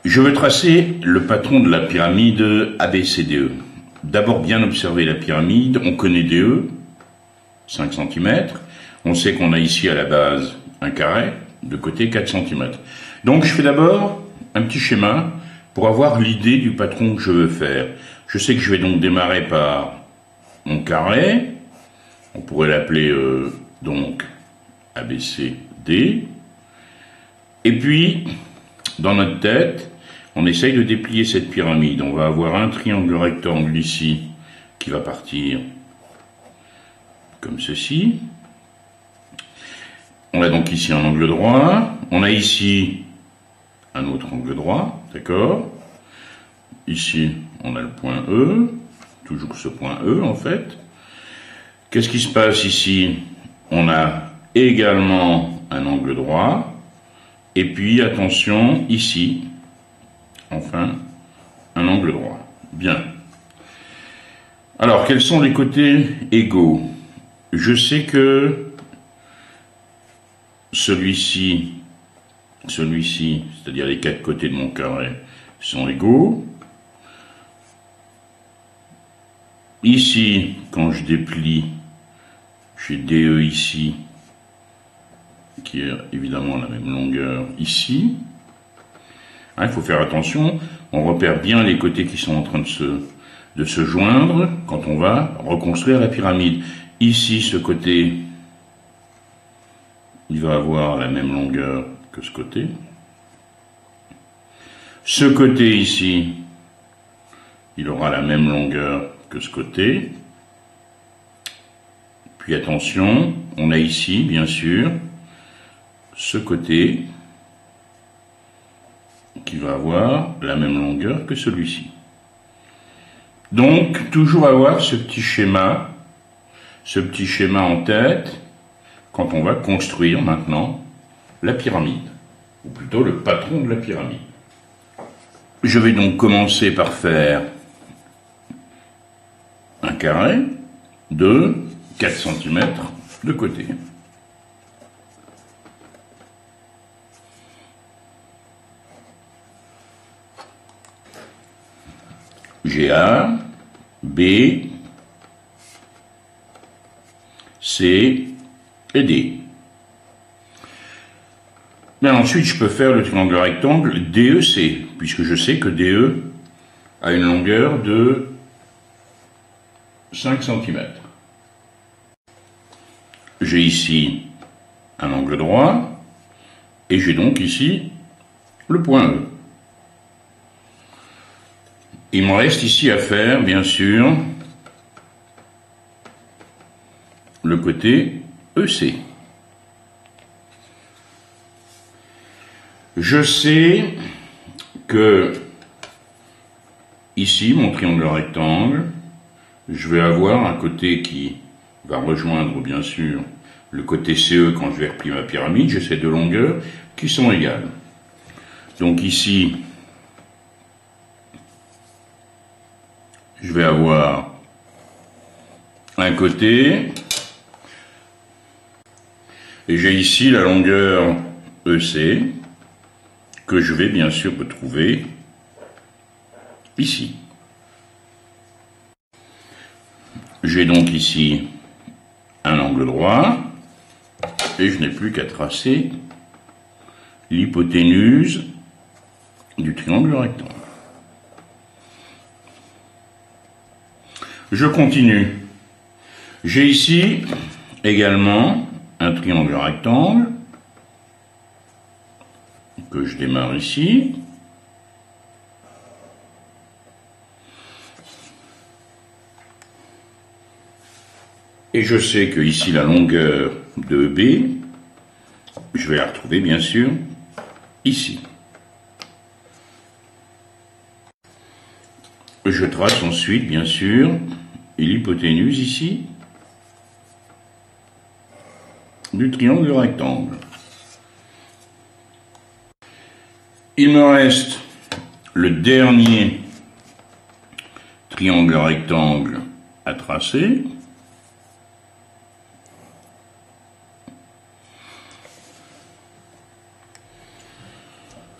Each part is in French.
Je veux tracer le patron de la pyramide ABCDE. D'abord bien observer la pyramide, on connaît DE, 5 cm. On sait qu'on a ici à la base un carré, de côté 4 cm. Donc je fais d'abord un petit schéma pour avoir l'idée du patron que je veux faire. Je sais que je vais donc démarrer par mon carré, on pourrait l'appeler donc ABCD. Et puis, dans notre tête, on essaye de déplier cette pyramide. On va avoir un triangle rectangle ici qui va partir comme ceci. On a donc ici un angle droit. On a ici un autre angle droit, d'accord? Ici, on a le point E, toujours ce point E en fait. Qu'est-ce qui se passe ici? On a également un angle droit. Et puis, attention, ici, enfin, un angle droit. Bien. Alors, quels sont les côtés égaux? Je sais que celui-ci, c'est-à-dire les 4 côtés de mon carré, sont égaux. Ici, quand je déplie, j'ai DE ici, qui est évidemment la même longueur ici. Il faut faire attention, on repère bien les côtés qui sont en train de se joindre quand on va reconstruire la pyramide. Ici, ce côté, il va avoir la même longueur que ce côté. Ce côté ici, il aura la même longueur que ce côté. Puis attention, on a ici, bien sûr, ce côté qui va avoir la même longueur que celui-ci. Donc, toujours avoir ce petit schéma en tête quand on va construire maintenant la pyramide, ou plutôt le patron de la pyramide. Je vais donc commencer par faire un carré de 4 cm de côté. J'ai A, B, C et D. Bien, ensuite, je peux faire le triangle rectangle DEC, puisque je sais que DE a une longueur de 5 cm. J'ai ici un angle droit, et j'ai donc ici le point E. Il me reste ici à faire, bien sûr, le côté EC. Je sais que ici, mon triangle rectangle, je vais avoir un côté qui va rejoindre, bien sûr, le côté CE quand je vais replier ma pyramide. J'ai ces deux longueurs qui sont égales. Donc ici, je vais avoir un côté, et j'ai ici la longueur EC, que je vais bien sûr retrouver ici. J'ai donc ici un angle droit, et je n'ai plus qu'à tracer l'hypoténuse du triangle rectangle. Je continue. J'ai ici également un triangle rectangle que je démarre ici. Et je sais que ici la longueur de B, je vais la retrouver bien sûr ici. Je trace ensuite bien sûr l'hypoténuse ici du triangle rectangle. Il me reste le dernier triangle rectangle à tracer.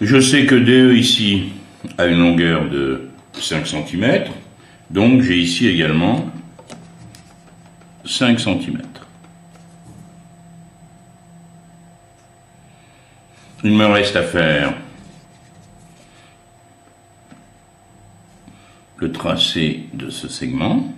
Je sais que DE ici a une longueur de 5 cm, donc j'ai ici également 5 cm. Il me reste à faire le tracé de ce segment.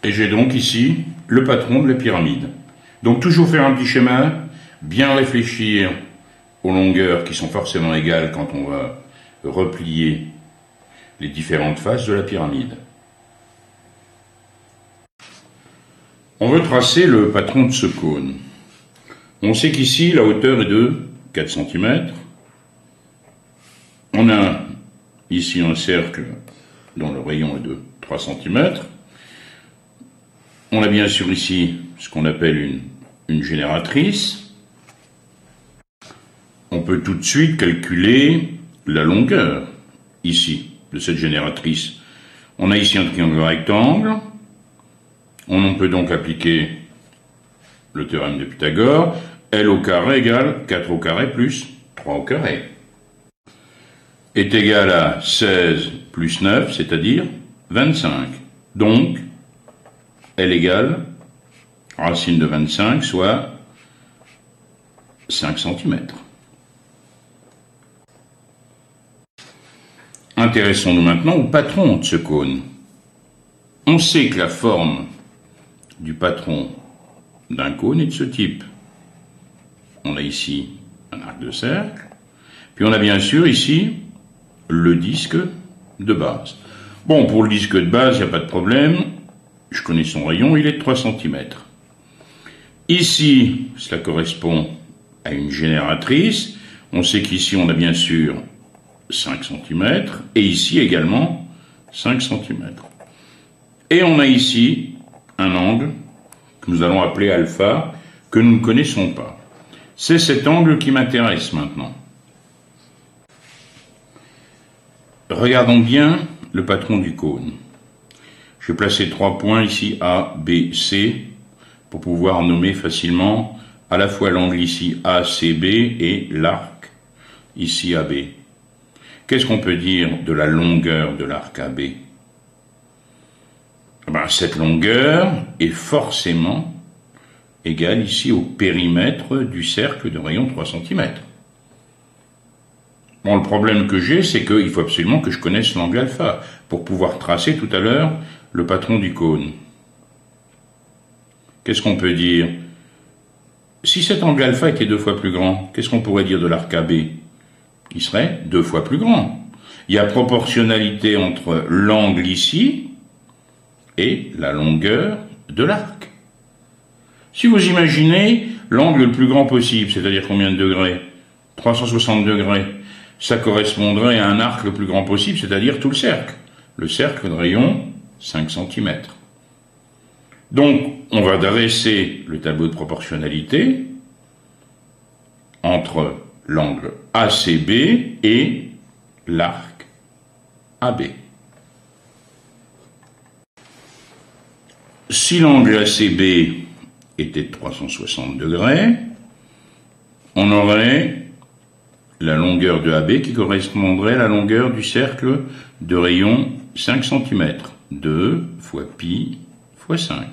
Et j'ai donc ici le patron de la pyramide. Donc toujours faire un petit schéma, bien réfléchir aux longueurs qui sont forcément égales quand on va replier les différentes faces de la pyramide. On veut tracer le patron de ce cône. On sait qu'ici la hauteur est de 4 cm. On a ici un cercle dont le rayon est de 3 cm. On a bien sûr ici ce qu'on appelle une génératrice. On peut tout de suite calculer la longueur, ici, de cette génératrice. On a ici un triangle rectangle. On peut donc appliquer le théorème de Pythagore. L au carré égale 4 au carré plus 3 au carré. Est égal à 16 plus 9, c'est-à-dire 25. Donc, L égale racine de 25, soit 5 cm. Intéressons-nous maintenant au patron de ce cône. On sait que la forme du patron d'un cône est de ce type. On a ici un arc de cercle, puis on a bien sûr ici le disque de base. Bon, pour le disque de base, il n'y a pas de problème. Je connais son rayon, il est de 3 cm. Ici, cela correspond à une génératrice. On sait qu'ici, on a bien sûr 5 cm, et ici également 5 cm. Et on a ici un angle que nous allons appeler alpha, que nous ne connaissons pas. C'est cet angle qui m'intéresse maintenant. Regardons bien le patron du cône. Je vais placer 3 points ici, A, B, C, pour pouvoir nommer facilement à la fois l'angle ici ACB et l'arc ici AB. Qu'est-ce qu'on peut dire de la longueur de l'arc AB? Cette longueur est forcément égale ici au périmètre du cercle de rayon 3 cm. Bon, le problème que j'ai, c'est qu'il faut absolument que je connaisse l'angle alpha pour pouvoir tracer tout à l'heure le patron du cône. Qu'est-ce qu'on peut dire? Si cet angle alpha était 2 fois plus grand, qu'est-ce qu'on pourrait dire de l'arc AB? Il serait 2 fois plus grand. Il y a proportionnalité entre l'angle ici et la longueur de l'arc. Si vous imaginez l'angle le plus grand possible, c'est-à-dire combien de degrés? 360 degrés. Ça correspondrait à un arc le plus grand possible, c'est-à-dire tout le cercle. Le cercle de rayon 5 cm. Donc, on va dresser le tableau de proportionnalité entre l'angle ACB et l'arc AB. Si l'angle ACB était de 360 degrés, on aurait la longueur de AB qui correspondrait à la longueur du cercle de rayon 5 cm. 2 fois pi fois 5.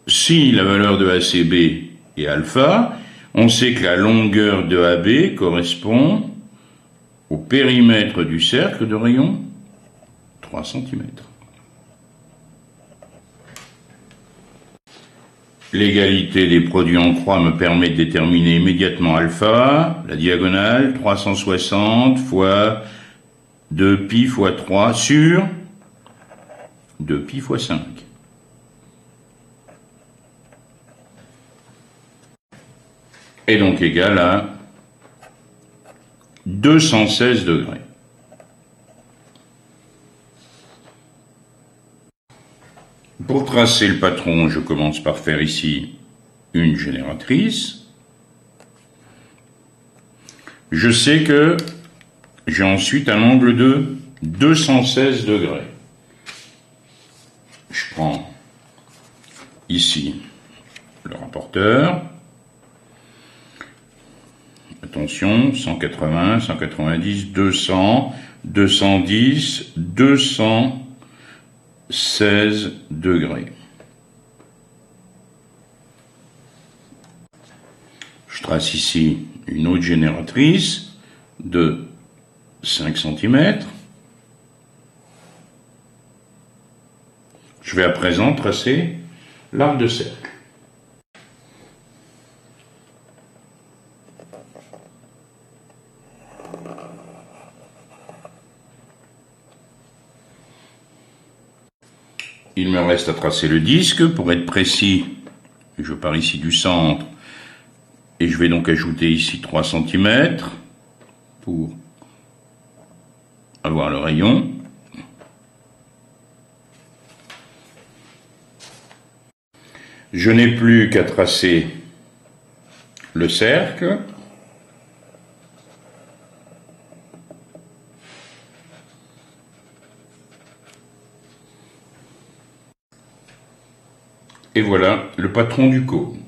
Si la valeur de ACB est alpha, on sait que la longueur de AB correspond au périmètre du cercle de rayon 3 cm. L'égalité des produits en croix me permet de déterminer immédiatement alpha, la diagonale, 360 fois 2pi fois 3 sur 2pi fois 5. Et donc égal à 216 degrés. Pour tracer le patron, je commence par faire ici une génératrice. Je sais que j'ai ensuite un angle de 216 degrés. Je prends ici le rapporteur. Attention, 180, 190, 200, 210, 216 degrés. Je trace ici une autre génératrice de 5 cm. Je vais à présent tracer l'arc de cercle. Il me reste à tracer le disque pour être précis. Je pars ici du centre et je vais donc ajouter ici 3 cm pour avoir le rayon. Je n'ai plus qu'à tracer le cercle. Et voilà le patron du cône.